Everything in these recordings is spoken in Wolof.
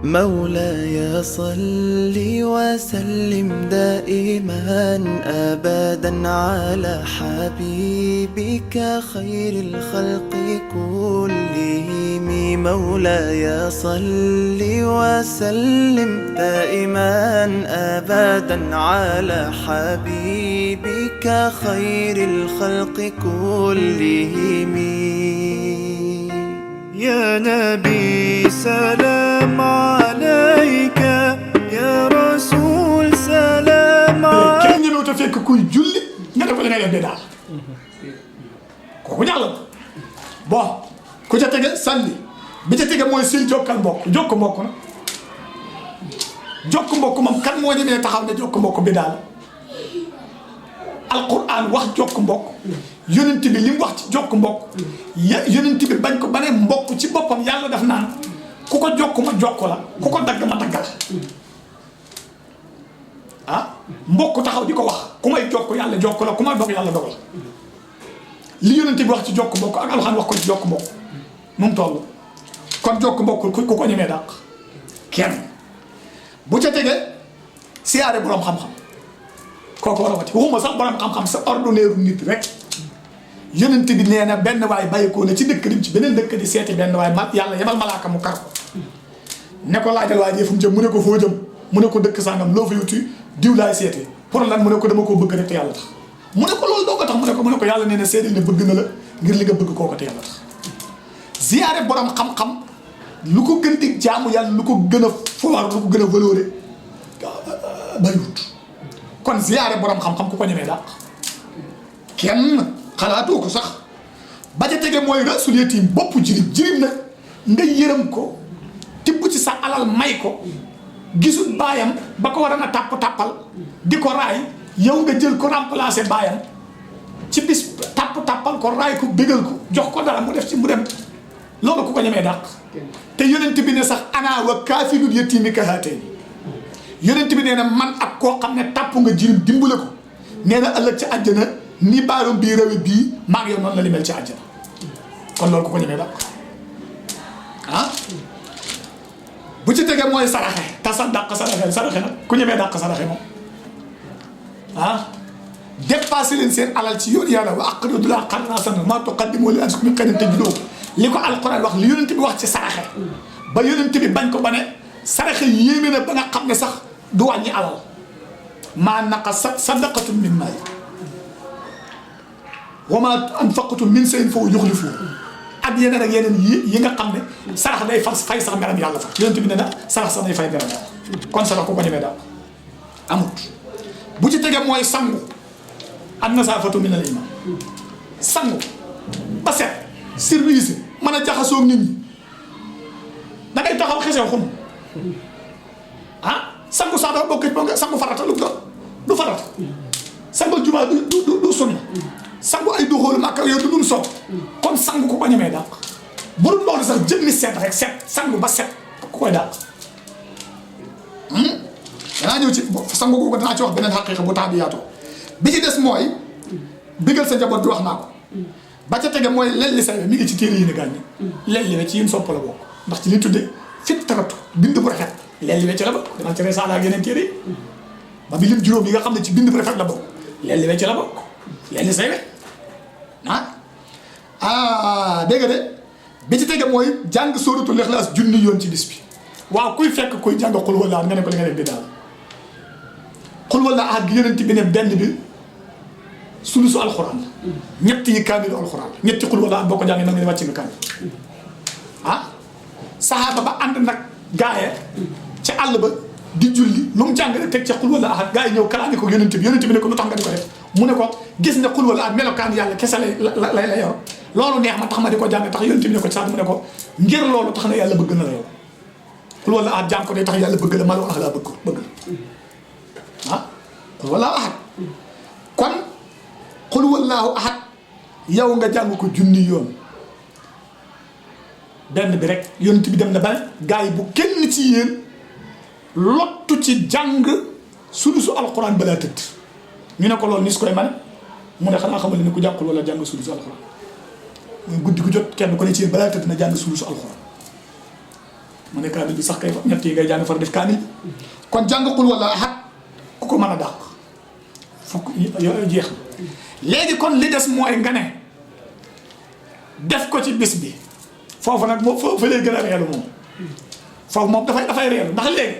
مولاي صل وسلم دائما أبدا على حبيبك خير الخلق كلهم. مولاي صل وسلم دائما أبدا على حبيبك خير الخلق كلهم. يا نبي سلام عليك يا رسول سلام عليك. kenn ñëwut a fekk kuy julli nga def ko da ngay def de daal kooku jàll bon ku ca tege sànni bi ca tege mooy sil jokkal mbokk jokk mbokk na jokk mbokk moom kan moo ñemee taxaw ne jokk mbokk bi daal alquran wax jokk mbokk yonent bi li mu wax ci jokk mbokk yonent bi bañ ko ba ne mbokk ci boppam yàlla daf naan ku ko jokk ma jokk la ku ko dagg ma dagg la ah mbokk taxaw di ko wax ku may jokk yàlla jokk la ku may dog yàlla dog la li yonent bi wax ci jokk mbokk ak alxuraan wax ko ci jokk mbokk nu mu toll kon jokk mbokk ku ko ñemee dàq kenn bu ca tegee siyaare borom xam-xam kooku war a wati waxuma sax borom xam-xam sa ordinaire nit rek yonent bi nee na benn waay bàyyikoo na ci dëkk dim ci beneen dëkk di seeti benn waay ma yàlla yebal malaaka mu kar ko ne ko laajal waa ji fu mu jëm mu ne ko foo jëm mu ne ko dëkk sangam loo fa yuti diw laay seeti pour lan mu ne ko dama koo bëgg rek te yàlla tax mu ne ko loolu doo ko tax mu ne ko yàlla nee na seedil ne bëgg na la ngir li nga bëgg kooku te yàlla tax ziyaare borom xam-xam lu ko gën di jaamu yàlla lu ko gën a foor lu ko gën a valorisé bariwut kon ziyaare borom xam-xam ku ko ñemee dàq kenn xalaatoo ko sax ba ca tege mooy rasul yatim bopp jirim nag nga yërëm ko tibb ci sa alal may ko gisul baayam ba ko war a tàppal di ko raay yow nga jël ko remplacer baayam ci bis tàppal ko raay ko bégal ko jox ko dara mu def ci mu dem loolu ku ko ñemee dàq te yonent bi ne sax ana wa kaafilul yatiimi ka haatayni yonent bi nee na man ak koo xam ne tàpp nga jirim dimbale ko nee na ëllëg ci àjjana ni baaroom bii rawe bii maa ngi yow noonu la li mel ci àjjana kon loolu ku ko ñemee dàq ah bu ci tegee mooy saraxe tasaddaq saraxe nag ku ñemee dàq saraxe moom ah dépassé leen seen alal ci yoon yàlla wa aqridu llaaha qardan hasanan maa tuqaddimu li anfusikum min khayrin tajiduuhu li ko alquran wax li yonent bi wax ci saraxe ba yonent bi bañ ko ba ne saraxe yéeme na ba nga xam ne sax du wàññi alal maa naqasat sadaqatun min maal wa maa anfaqtum min shay'in fa huwa yukhlifuhu ak yeneen yi nga xam ne sarax day fay sax meram yàlla fa yonent bi ne na sarax sax day fay meram yàlla kon sarax ku ko ñemee daal amut bu ci tege mooy sangu an-nazaafatu min al-iimaan sangu ba set service mën a jaxasoo nit ñi da ngay taxaw xesee xun ah sangu sax dafa bokk ci sangu farata lu doon du farata sangu jumaa du sunna sangu ay duxóolu màkk yow du dul soog kon sangu ku ko ñemee dàq bu dul loolu sax jëmmi set rek set sangu ba set ku koy dàq danaa ñëw ci sangu googu danaa ci wax beneen xaqiiqa bu tax bi yaatoo bi ci des mooy bigal sa njaboot bi wax naa ko ba ca tege mooy lelli sa mi ngi ci téere yi ne gàññi lelli we ci yim sopp la bokk ndax ci li tudde fitratu bind bu rafet lelli we ci la bokk dama ci resaala ak yeneen téere yi ba bi lim juróom yi nga xam ne ci bind bu rafet la bokk lelli we ci la bokk lelli say we dégg nga de bi ci tege mooy jàng sóoratul Ixlaas junni yoon ci bis bi waaw kuy fekk kuy jàng xul wallaa nga ne ko li nga def bi daal xul wallaa ak yonent bi ne benn bi sulusu alxuraan la ñett yi kaamilu alxuraan la ñetti xul wallaa boo ko jàngee nag nga ne wàcc nga kaamil saxaaba ba ànd nag gaaye ca àll ba di julli lu mu jàng rek teg ca xul wallaa ak gaa yi ñëw kalaame ko yonent bi ne ko lu tax nga di ko def mu ne ko gis ne xul wallaa ak melokaan yàlla kese lay yor loolu neex ma tax ma di ko jàng tax yonent bi ne ko sax mu ne ko ngir loolu tax na yàlla bëgg na la yow xul wallaa ak jàng ko day tax yàlla bëgg la ma la wax laa bëgg la xul wallaa ahad kon xul wallaahu ahad yow nga jàng ko junni yoon benn bi rek yonent bi dem na ba gaa yi bu kenn ci yéen lottu ci jàng sulusu alquran balaa tëdd ñu ne ko loolu ni su koy mane mu ne xanaa xamal ne ku jàngul wala jàng sulusu alquran guddi gu jot kenn ko ne ci yéen balaa tëdd na jàng sulusu alquran mu ne kaamil bi sax kay ñett yi ngay jàng far def kaamil kon jàng xul wala ahad ku ko mën a dàq fukk yooyu jeex léegi kon li des mooy nga ne def ko ci bis bi foofu nag moom foofu lay gën a reelu moom foofu moom dafay reelu ndax léegi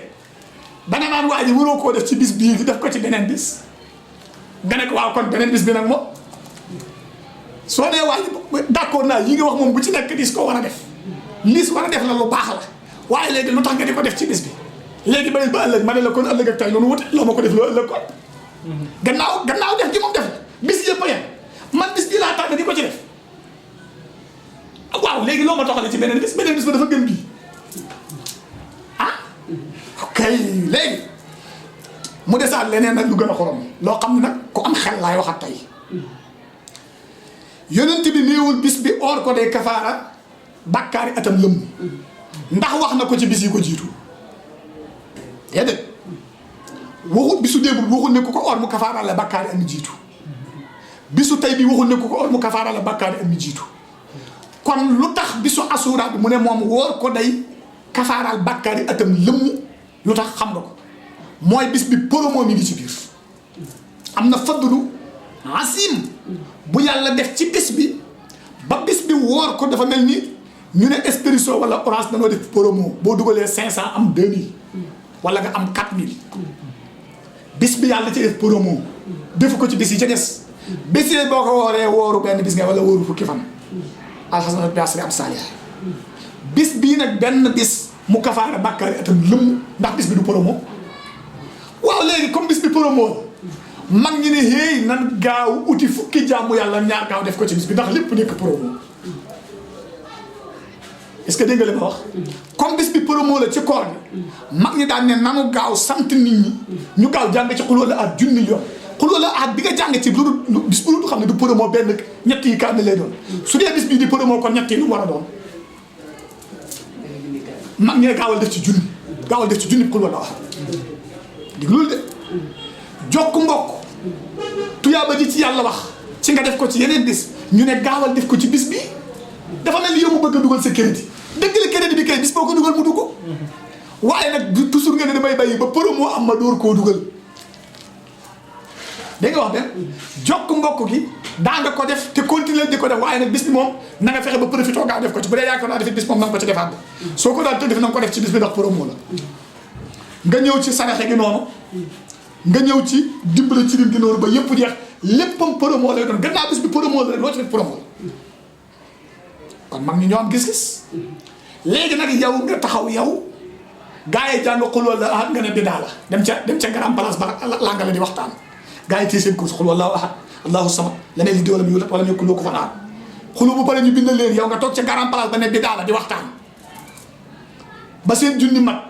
danga naan waa ji waroo koo def ci bis bii def ko ci beneen bis nga ne ko waaw kon beneen bis bi nag moom soo dee waa ji d'accord naa yi nga wax moom bu ci nekk dis ko war a def liis war a def la lu baax la waaye léegi lu tax nga di ko def ci bis bi léegi ba ëllëg ma ne la kon ëllëg ak tey loolu wute loo ma ko def loo ëllëg kon gannaaw def gi moom def bis yëpp a yem man bis bi laa tànn di ko ci def waaw léegi loo ma toxale ci beneen bis ba dafa gën bii ah ok léegi mu desaat leneen nag lu gën a xorom loo xam ne nag ku am xel laay waxat tey yonent bi néewul bis bi or ko day kafaara bàkkaari atam lëmm ndax wax na ko ci bis yi ko jiitu déedéet waxut bisu déebul waxul ne ku ko or mu kafaara la bàkkaari am jiitu bisu tey bi waxul ne ku ko or mu kafaara la bàkkaari am jiitu kon lu tax bisu asuura bi mu ne moom wóor ko day kafaaral bàkkaari atam lëmm lu tax xam nga ko mooy bis bi promo mi ngi ci biir am na fadlu asim bu yàlla def ci bis bi ba bis bi wóor ko dafa mel ni ñu ne Expresso wala Orange dañoo def promo boo dugalee 500 am 2000 wala nga am 4000 bis bi yàlla ci def promo defu ko ci bis yi ca des bis yi boo ko wooree wóoru benn bis nga wala wóoru fukki fan alxasanatu bi asri am saaliha bis bii nag benn bis mu kafaara bàkkaari atam lëmm ndax bis bi du promo waaw léegi comme bis bi promo mag ñi ne héey nan gaaw uti fukki jaamu yàlla ñaar gaaw def ko ci bis bi ndax lépp nekk promo est-ce que dégg nga li ma wax comme bis bi promo la ci koor bi mag ñi daan ne nanu gaaw sant nit ñi ñu gaaw jàng ci xul wala at junni yoon xul wala at bi nga jàng ci lu bis bu lu xam ne du promo benn ñett yi kaamil lay doon su dee bis bii di promo kon ñett yi lu mu war a doon mag ñee gaawal def ci junni xul wala at dig loolu de jokk mbokk tuyaaba ji ci yàlla wax ci nga def ko ci yeneen bis ñu ne gaawal def ko ci bis bi dafa mel ni yow mu bëgg a dugal sa crédit dëgg la crédit bi kay bis boo ko dugal mu dugg waaye nag toujours nga ne damay bàyyi ba promo am ma door koo dugal dégg nga wax benn jokk mbokk gi daa nga ko def te continuer di ko def waaye nag bis bi moom na nga fexe ba profité gaaw def ko ci bu dee yaakaar naa defit bis moom na nga ko ci defaat soo ko daal te def na nga ko def ci bis bi ndax promo la nga ñëw ci saraxe gi noonu nga ñëw ci dimbale ci lim gi noonu ba yëpp jeex léppam promo lay doon gannaaw bis bi promo la loo ci def promo la kon mag ñi ñoo am gis-gis léegi nag yow nga taxaw yow gaa yi jàng xul wala ahad nga ne bidaa la dem ca grand place ba langa la di waxtaan gaa yi téye seen course xul wallaahu ahad allahu samad lam yalid walam yuulad walam yakun lahu kufuwan ahad xulu bu pare ñu bindal leen yow nga toog ca grand place ba ne bidaa la di waxtaan ba seen junni mat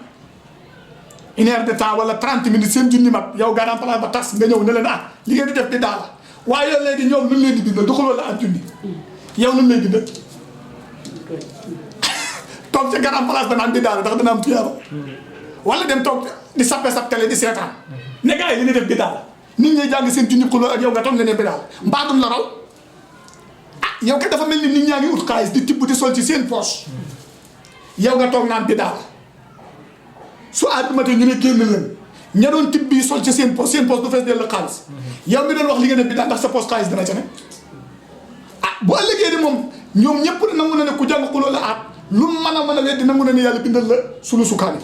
1 heure de temps wala 30 minutes seen junni mat yow grand place ba tas nga ñëw ne leen li ngeen di def bidaa la waaye yow léegi ñoom lu leen di bindal du xul wala ahad junni yow lu leen di bindal toog ca grand place ba naan bidaa la ndax dana am tuyaaba wala dem toog di sappe sap télé di seetaan ne gars yi li ñuy def bidaa la nit ñi jàng seen junni xuloo ak yow nga toog nga ne bidaa la mbaatum la raw yow kat dafa mel ni nit ñaa ngi ut xaalis di tibb di sol ci seen poche yow nga toog naan bidaa la su àddumate ñu ne génn leen ña doon tibb bi sol ci seen poche du fees dell xaalis yow mi doon wax li nga ne bidaa ndax sa poche xaalis dina ca ne bu ëllëgee di moom ñoom ñëpp nangu na ne ku jàng xuloo la aat lu mën a weddi nangu na ne yàlla bindal la sulu su kaamil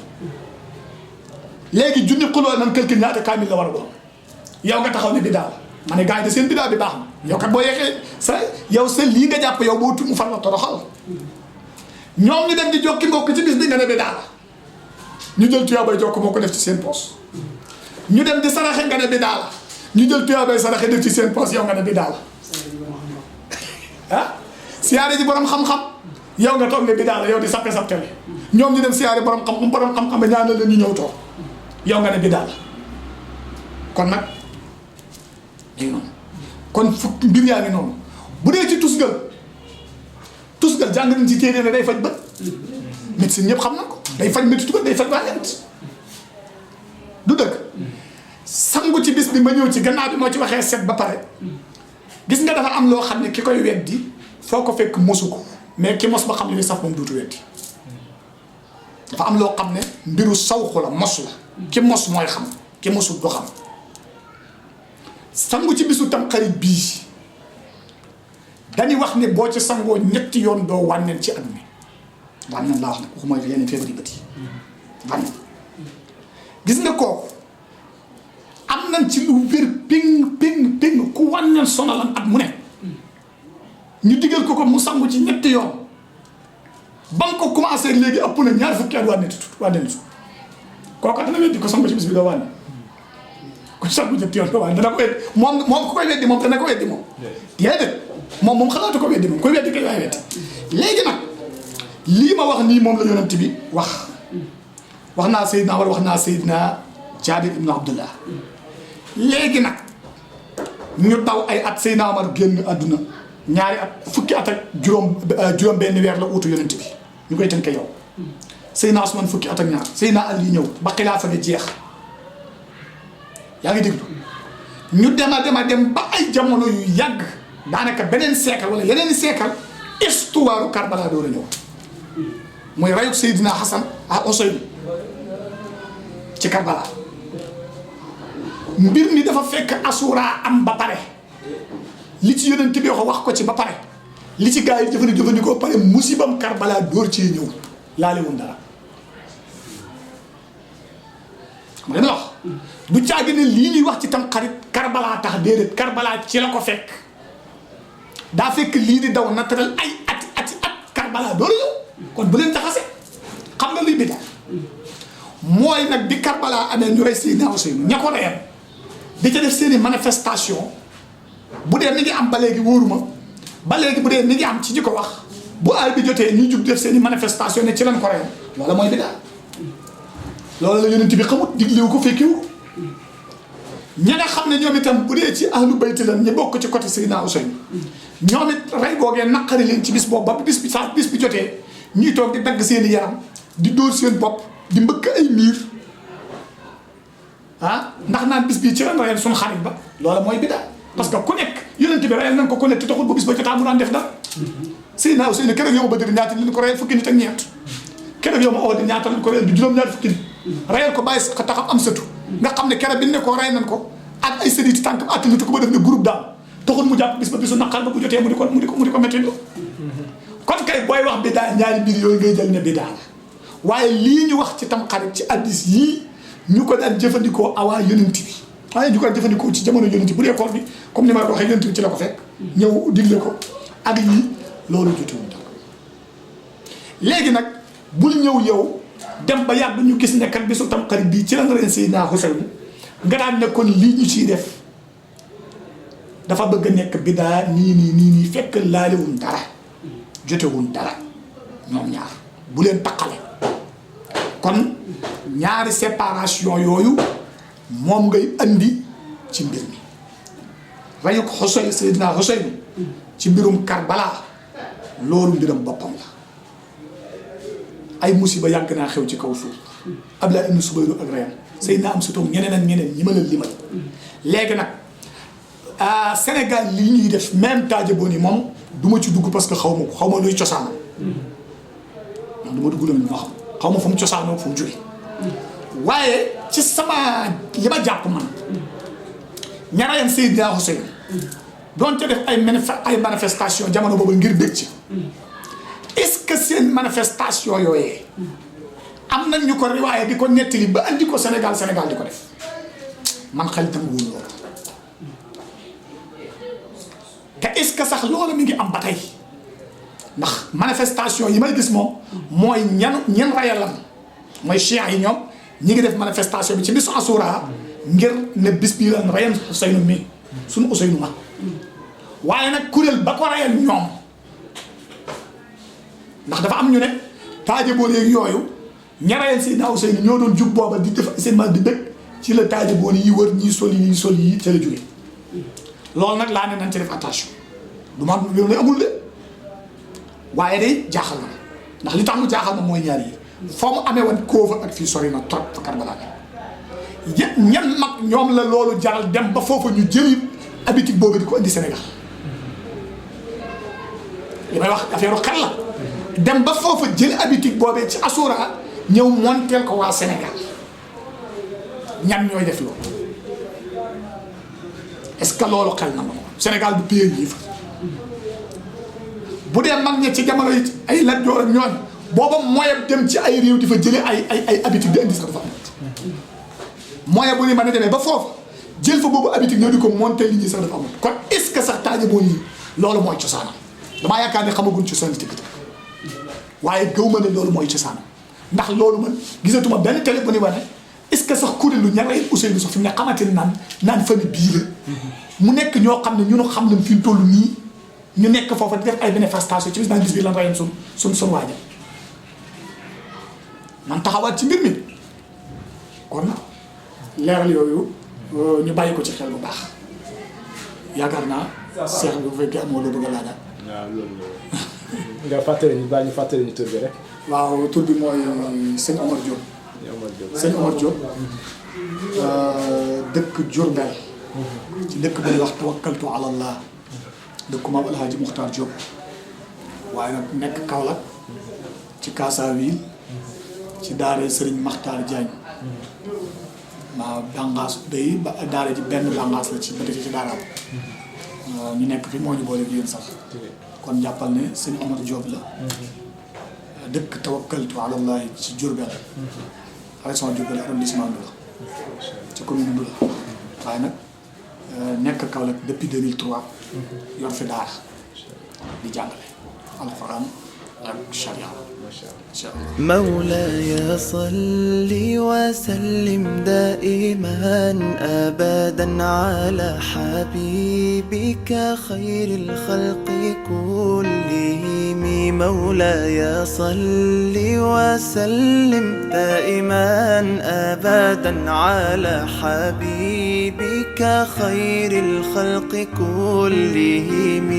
léegi junni xuloo nan quelque ñaata kaamil la war a doon yow nga taxaw ne bidaa la ma ne gars yi de seen bidaa bi baax na yow kat boo yeexee sa lii nga jàpp yow boo mu far la toroxal ñoom ñu dem di jokki mbokk ci bis bi nga ne bidaa la ñu jël tuyaabay jokk moo ko def ci seen poos ñu dem di saraxe nga ne bidaa la ñu jël tuyaabay saraxe def ci seen poos yow nga ne bidaa la ah siyaare ji borom xam-xam yow nga toog ne bidaa la yow di sappe sap tele ñoom ñu dem siyaare borom xam-xam ba ñaanal leen ñu ñëw toog yow nga ne bidaa la kon nag léegi noonu kon fukk mbir yaa ngi noonu bu dee ci tusgal jàng nañ ci téere ne day faj bët médecine ñëpp xam na ko day faj métti bët day faj wàllent du dëgg sangu ci bis bi ma ñëw ci gannaaw bi moo ci waxee set ba pare gis nga dafa am loo xam ne ki koy weddi foo ko fekk mosu ko mais ki mos ba xam ne li saf moom duutu weddi dafa am loo xam ne mbiru sawxu la mos la ki mos mooy xam ki mosul du xam sangu ci bisu Tamxarit bii dañuy wax ne boo ci sangoo ñetti yoon doo wànneen ci at mi wànneen laa wax nag waxuma yeneen feebar yi bët yi wànneen gis nga kooku am nañ ci lu wér ping ku wànneen sonalan at mu ne ñu digal ko mu sangu ci ñetti yoon ba nga ko commencé léegi ëpp na ñaar fukki at wànneen su kooku dana weddi ko sangu ci bis bi doo wànneen ku sangu ñetti yoon doo wànneen dana ko weddi moom ku koy weddi moom dana ko weddi moom déedéet moom xalaatu ko weddi moom koy weddi kay waay weddi léegi nag lii ma wax nii moom la yonent bi wax naa Seydina wala wax naa Seydina Jaabir ibn Abdullah léegi nag ñu daw ay at Seydina Omar génn àdduna ñaari at fukki at ak juróom benn weer la uutu yonent bi ñu koy tënk yow Seydina Usmaan fukki at ak ñaar Seydina Ali ñëw ba xilaafa bi jeex yaa ngi déglu ñu dem ba ay jamono yu yàgg daanaka beneen siècle wala yeneen siècle histoire Karbala door a ñëw mooy rayuk Seydina Hasan ak Useynu ci Karbala mbir mi dafa fekk Asura am ba pare li ci yonent bi wax ko ci ba pare li ci gaa yi jëfandikoo pare musibam Karbala door cee ñëw laale woon dara xam nga li ma wax du caagi ne lii ñuy wax ci Tamxarit Karbala tax déedéet Karbala ci la ko fekk daa fekk lii di daw naturel ay ati at Karbala door a ñëw kon bu leen jaxase xam nga luy bida mooy nag bi Karbala amee ñu rey Seydina Useynu ña ko reyam di ca def seeni manifestation bu dee mi ngi am ba léegi wóoruma ba léegi bu dee mi ngi am ci ñi ko wax bu ay bi jotee ñuy jug def seeni manifestation ne ci lañ ko reyam loola mooy bida loolu la yonent bi xamut diglewu ko fekkiwu ko ña nga xam ne ñoom itam bu dee ci ahlu bayti lan ñu bokk ci côté Seydina Useynu ñoom it rey googee naqari leen ci bis boobu ba bis bi jotee ñuy toog di dagg seeni yaram di dóor seen bopp di mbëkk ay miir ndax naan bis bii ci ren reyal suñu xarit ba loola mooy bida parce que ku nekk yonent bi reyal nañ ko ku nekk te taxul ba bis ba jotaa mu daan def dara Seydina Useynu keroog yow ma Badr ñaata lañ ko reyal fukki nit ak ñeent keroog yow ma Uhud ñaata lañ ko reyal du juróom-ñaari fukki nit reyal ko bàyyi taxam am sëtu nga xam ne keroog bi ne ko rey nañ ko ak ay sëriñ ci tànk attanatu ko ba def ne groupe daal taxul mu jàpp bis ba bisu naqar ba bu jotee mu di ko métti kon kay booy wax bidaa ñaari mbir yooyu ngay jël ne bidaa la waaye lii ñu wax ci Tamxarit ci addis yii ñu ko daan jëfandikoo awaa yonent bi waaye ñu ko daan jëfandikoo ci jamono yonent bu dee koor bi comme ni ma ko waxee yonent bi ci la ko fekk ñëw digle ko ak yii loolu jotewul dara léegi nag bul ñëw yow dem ba yàgg ñu gis ne kat bisu Tamxarit bii ci la nga leen Seydina Useynu nga daan ne kon lii ñu ciy def dafa bëgg a nekk bidaa nii fekk laalewuñ dara jotewuñ dara ñoom ñaar bu leen taqale kon ñaari séparation yooyu moom ngay andi ci mbir mi rayuk Seydina Useynu ci mbirum Karbala loolu mbiram boppam la ay musiba yàgg naa xew ci kaw suuf Abdallah ibn Subayru ak reyam Seydina am sutoom ñeneen ak ñeneen ñi ma la limal léegi nag Sénégal lii ñuy def même Tadja Boni moom du ma ci dugg parce que xaw ma luy cosaanam man du ma dugg la ma xaw ma fu mu cosaanoo fu mu jóge waaye ci sama li ma jàpp man ñaareel Seydina Useynu doon ca def ay manifestation jamono boobu ngir dégg ci est-ce que seen manifestation yooyee am nañ ñu ko riwaaye di ko nettali ba andi ko Sénégal di ko def man xel tam wóor loolu te est-ce que sax loolu mi ngi am ba tey ndax manifestation yi may gis moom mooy ñen rayalam mooy chiites yi ñoom ñi ngi def manifestation bi ci bisu Asura ngir ne bis bii lan rayal Useynu mi suñu Useynu ma waaye nag kuréel ba ko rayal ñoom ndax dafa am ñu ne Tadja Boni yooyu ña rayal Seydina Useynu ñoo doon jub booba di def seen mal di dëkk ci la Tadja Boni yi wër ñii sol yi ca la jóge loolu nag laa ne nañ ci def attention du ma yow ne amul de waaye day jaaxal na ndax li tax mu jaaxal na mooy ñaar yi foo mu amee woon Koofa ak fii sori na trop fa Karbala ñan mag ñoom la loolu jaral dem ba foofa ñu jëli habitude boobu di ko indi Sénégal li may wax affaire xel la dem ba foofa jëli habitude boobee ci Asura ñëw monteel ko waa Sénégal ñan ñooy def loolu est-ce que loolu xel na ma ko Sénégal du pays livre bu dee mag ñi ci jamono yi ay Lat Joor ak ñooñ booba moyen dem ci ay réew di fa jëlee ay habitude di indi sax dafa am moyen bu ni mën a demee ba foofu jël fa boobu habitude ñoo di ko monter li ñuy sax dafa amul kon est-ce que sax taaja boo nii loolu mooy cosaanam damaa yaakaar ne xamaguñ cosaan tëgg waaye gëw ma ne loolu mooy cosaanam ndax loolu man gisatuma benn télé bu ni wane est-ce que sax kuréelu ña ngay Ousseynou sax fi mu ne xamante ne naan famille bii la mu nekk ñoo xam ne ñunu xam nañ fi mu toll nii ñu nekk foofa di def ay manifestation ci bis naan gis bi lan rayam sun waaja man taxawaat ci mbir mi kon leeral yooyu ñu bàyyi ko ci xel bu baax yaakaar naa Cheikh bi bu fekkee amoo loo bëgg a laajaat. waaw loolu nga fàttali ñu bàyyi ñu fàttali ñu tur bi rek. waaw tur bi mooy sëñ Omar Diop. sëñ Omar Diop. dëkk Diourbel. ci dëkk bu ñuy wax tawakkaltu ala Allah dëkk maam El Hadj Muxtaar Diop. waaye nag nekk Kaolack ci Kaasawil ci daara Serigne Makhtar Diagne. maa bànqaas day ba daara ji benn bànqaas la ci ba ci daaraam. ñu nekk fi moo ñu boole ak yéen sax. kon jàppal ne sëñ Omar Diop la. dëkk tawakkaltu ala Allah ci Diourbel. région Diourbel arrondissement Ndoulo ci commune Ndoulo waaye nag nekk Kaolack depuis 2003 yor fi daara di jàngale alxuraan ak charia. مولاي صل وسلم دائما أبدا على حبيبك خير الخلق كلهم مولاي صل وسلم دائما أبدا على حبيبك خير الخلق كلهم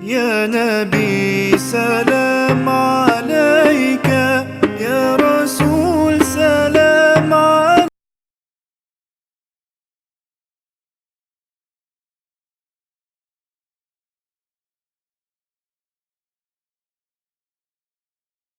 يا نبي سلام عليك